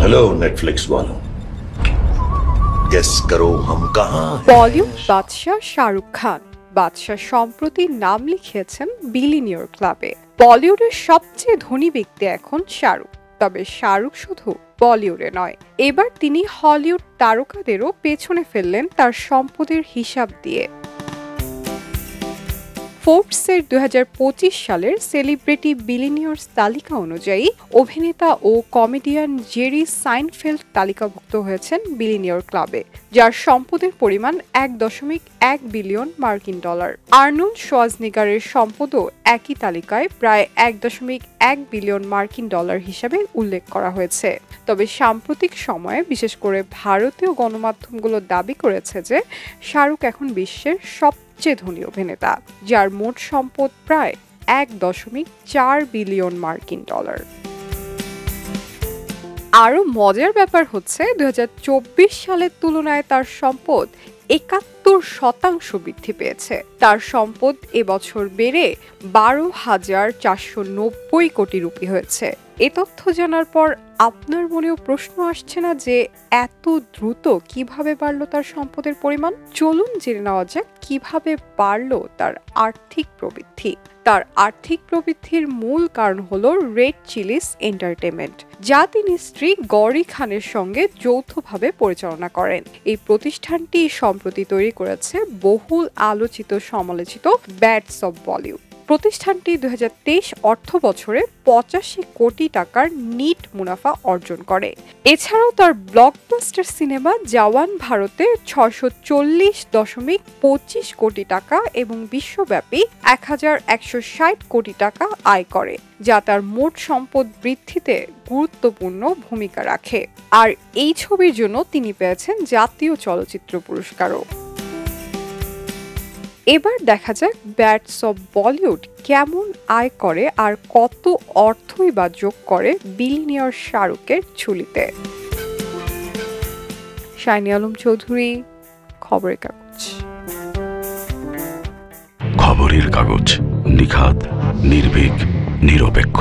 Hello Netflix वालों, guess करो हम कहाँ हैं? বলিউড বাদশাহ শাহরুখ খান। বাদশাহ সম্প্রতি নাম লিখিয়েছেন বিলিনিয়র ক্লাবে। বলিউডের সবচেয়ে ধনী ব্যক্তি এখন শাহরুখ। তবে শাহরুখ শুধু বলিউডে নয়, এবার তিনি হলিউড তারকাদেরও পেছনে ফেললেন তার সম্পদের হিসাব দিয়ে। ফোর্বসের 2025 সালের সেলিব্রিটি বিলিনিয়র্স তালিকা অনুযায়ী অভিনেতা ও কমেডিয়ান জেরি সাইনফেল্ড তালিকাভুক্ত হয়েছেন বিলিনিয়র ক্লাবে, যার সম্পদের পরিমাণ 1.1 বিলিয়ন মার্কিন ডলার। আর্নল্ড শোয়াজনিগারের সম্পদও একই তালিকায় প্রায় 1.1 বিলিয়ন মার্কিন ডলার হিসাবে উল্লেখ করা হয়েছে। তবে সাম্প্রতিক সময়ে বিশেষ করে ভারতীয় গণমাধ্যমগুলো দাবি করেছে যে শাহরুখ এখন বিশ্বের সবচেয়ে ধনী অভিনেতা, যার মোট সম্পদ প্রায় 1.4 বিলিয়ন মার্কিন ডলার। আরও মজার ব্যাপার হচ্ছে 2024 সালের তুলনায় তার সম্পদ 71% বৃদ্ধি পেয়েছে। তার সম্পদ এবছর বেড়ে 12,490 কোটি রুপি হয়েছে। এ তথ্য জানার পর আপনার মনেও প্রশ্ন আসছে না যে এত দ্রুত কিভাবে বাড়লো তার সম্পদের পরিমাণ? চলুন জেনে নেওয়া যাক কিভাবে বাড়লো তার আর্থিক প্রবৃদ্ধি। তার আর্থিক প্রবৃদ্ধির মূল কারণ হলো রেড চিলিস এন্টারটেইনমেন্ট, যা তিনি স্ত্রী গৌরী খানের সঙ্গে যৌথভাবে পরিচালনা করেন। এই প্রতিষ্ঠানটি সম্প্রতি তৈরি করেছে বহুল আলোচিত সমালোচিত ব্যাটস অব বলিউড। প্রতিষ্ঠানটি 2023 অর্থ বছরে 85 কোটি টাকার নিট মুনাফা অর্জন করে। এছাড়াও তার ব্লকবাস্টার সিনেমা জওয়ান ভারতে 640.25 কোটি টাকা এবং বিশ্বব্যাপী 1160 কোটি টাকা আয় করে, যা তার মোট সম্পদ বৃদ্ধিতে গুরুত্বপূর্ণ ভূমিকা রাখে। আর এই ছবির জন্য তিনি পেয়েছেন জাতীয় চলচ্চিত্র পুরস্কারও। এবার দেখা যাক ব্যাটস অব বলিউড কেমন আয় করে আর কত অর্থই বা যোগ করে বিলিনিয়র শাহরুখের ঝুলিতে। শাইনি আলম চৌধুরী, খবরের কাগজ। খবরের কাগজ, নিখাত, নির্ভীক, নিরপেক্ষ।